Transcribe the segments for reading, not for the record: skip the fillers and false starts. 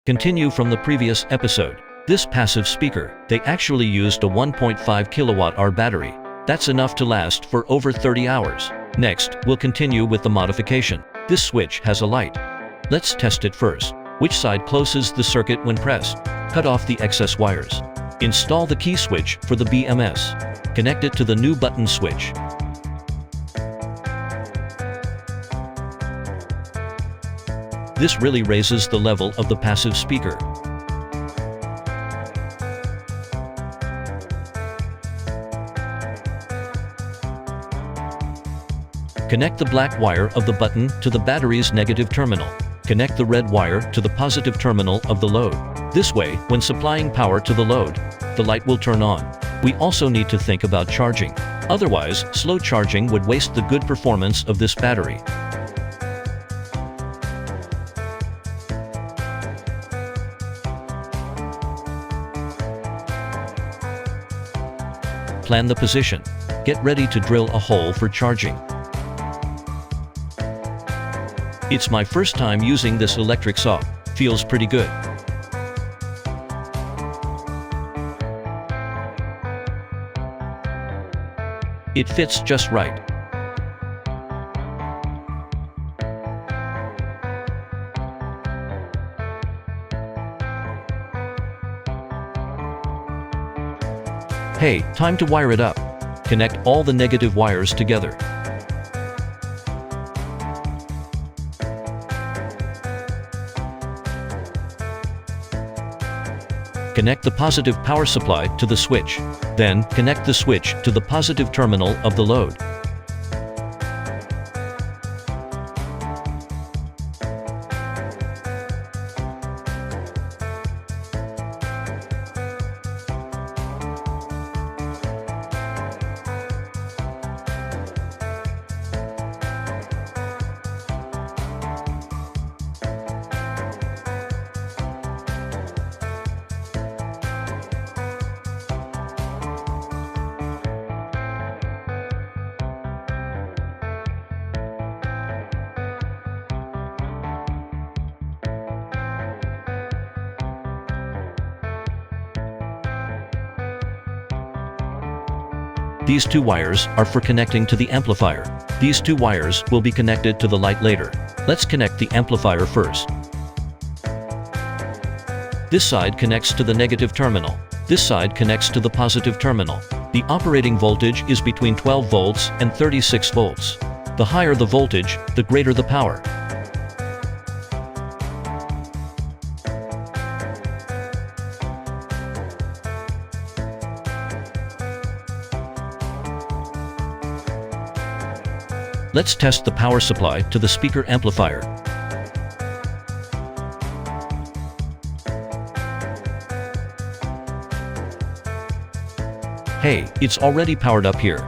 Continue from the previous episode. This passive speaker, they actually used a 1.5 kilowatt-hour battery. That's enough to last for over 30 hours. Next, we'll continue with the modification. This switch has a light. Let's test it first. Which side closes the circuit when pressed? Cut off the excess wires. Install the key switch for the BMS. Connect it to the new button switch. This really raises the level of the passive speaker. Connect the black wire of the button to the battery's negative terminal. Connect the red wire to the positive terminal of the load. This way, when supplying power to the load, the light will turn on. We also need to think about charging. Otherwise, slow charging would waste the good performance of this battery. Plan the position. Get ready to drill a hole for charging. It's my first time using this electric saw. Feels pretty good. It fits just right. Hey, time to wire it up. Connect all the negative wires together. Connect the positive power supply to the switch. Then, connect the switch to the positive terminal of the load. These two wires are for connecting to the amplifier. These two wires will be connected to the light later. Let's connect the amplifier first. This side connects to the negative terminal. This side connects to the positive terminal. The operating voltage is between 12 volts and 36 volts. The higher the voltage, the greater the power. Let's test the power supply to the speaker amplifier. Hey, it's already powered up here.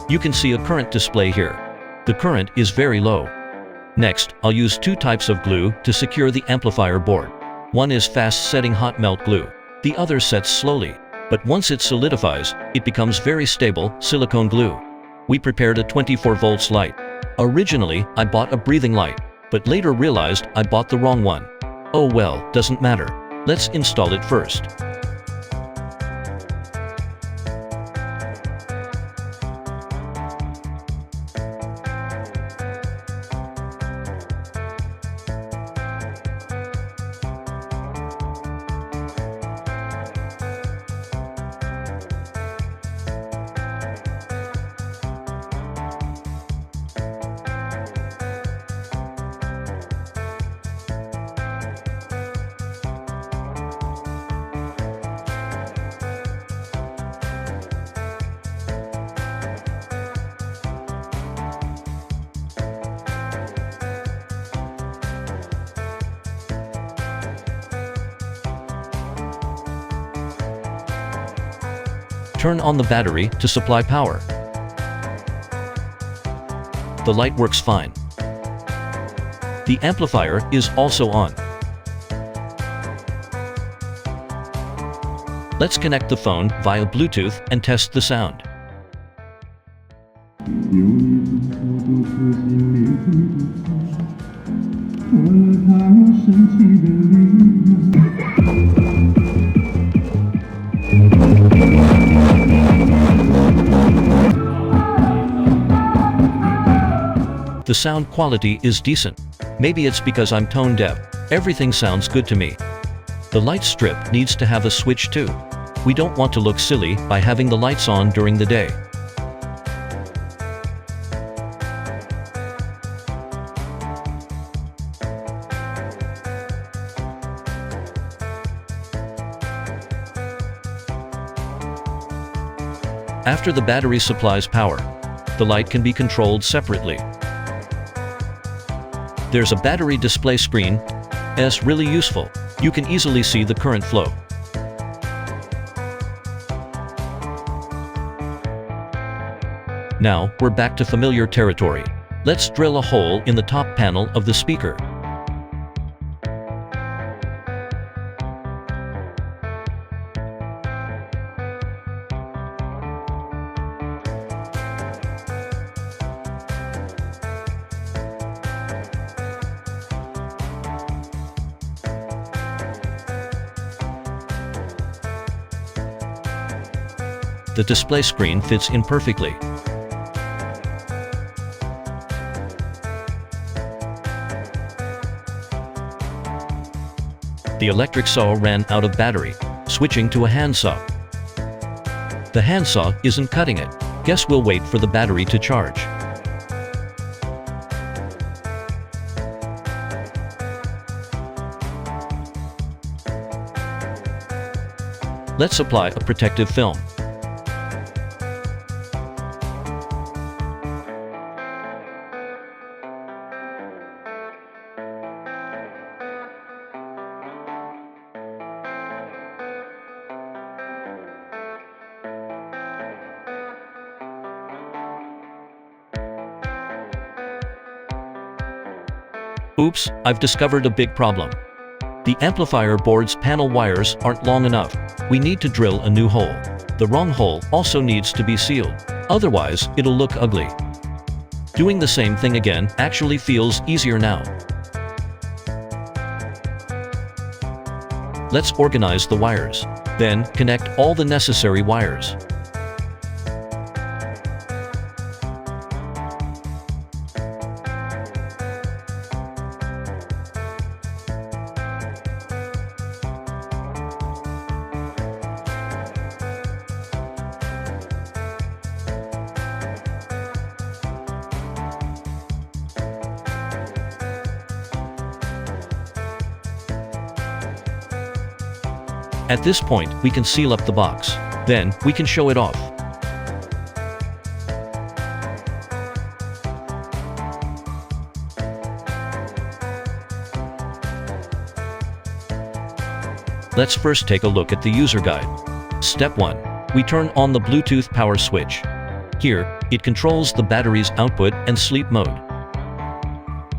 You can see a current display here. The current is very low. Next, I'll use two types of glue to secure the amplifier board. One is fast-setting hot melt glue. The other sets slowly, but once it solidifies, it becomes very stable silicone glue. We prepared a 24 volts light. Originally, I bought a breathing light, but later realized I bought the wrong one. Oh well, doesn't matter. Let's install it first. Turn on the battery to supply power. The light works fine. The amplifier is also on. Let's connect the phone via Bluetooth and test the sound. sound quality is decent. Maybe it's because I'm tone deaf. Everything sounds good to me. The light strip needs to have a switch too. We don't want to look silly by having the lights on during the day. After the battery supplies power, the light can be controlled separately. There's a battery display screen. It's really useful. You can easily see the current flow. Now, we're back to familiar territory. Let's drill a hole in the top panel of the speaker. The display screen fits in perfectly. The electric saw ran out of battery, switching to a handsaw. The handsaw isn't cutting it. Guess we'll wait for the battery to charge. Let's apply a protective film. Oops, I've discovered a big problem. The amplifier board's panel wires aren't long enough. We need to drill a new hole. The wrong hole also needs to be sealed. Otherwise, it'll look ugly. Doing the same thing again actually feels easier now. Let's organize the wires. Then, connect all the necessary wires. At this point, we can seal up the box. Then, we can show it off. Let's first take a look at the user guide. Step 1. We turn on the Bluetooth power switch. Here, it controls the battery's output and sleep mode.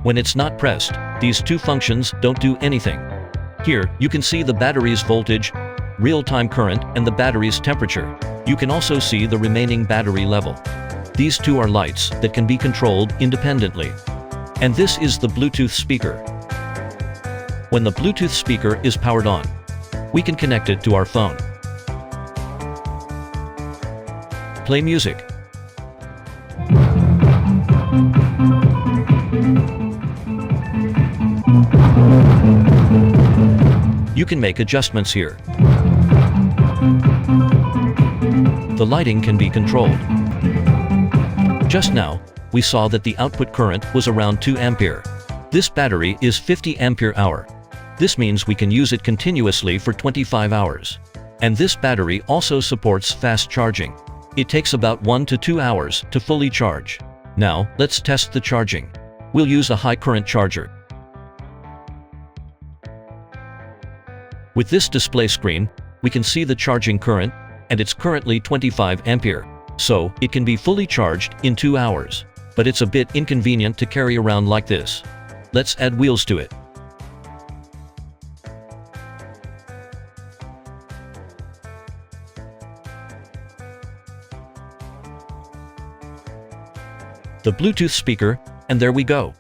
When it's not pressed, these two functions don't do anything. Here, you can see the battery's voltage, real-time current, and the battery's temperature. You can also see the remaining battery level. These two are lights that can be controlled independently. And this is the Bluetooth speaker. When the Bluetooth speaker is powered on, we can connect it to our phone. Play music. You can make adjustments here. The lighting can be controlled. Just now, we saw that the output current was around 2 ampere. This battery is 50 ampere hour. This means we can use it continuously for 25 hours. And this battery also supports fast charging. It takes about 1 to 2 hours to fully charge. Now, let's test the charging. We'll use a high current charger. With this display screen, we can see the charging current, and it's currently 25 ampere. So, it can be fully charged in 2 hours. But it's a bit inconvenient to carry around like this. Let's add wheels to it. The Bluetooth speaker, and there we go.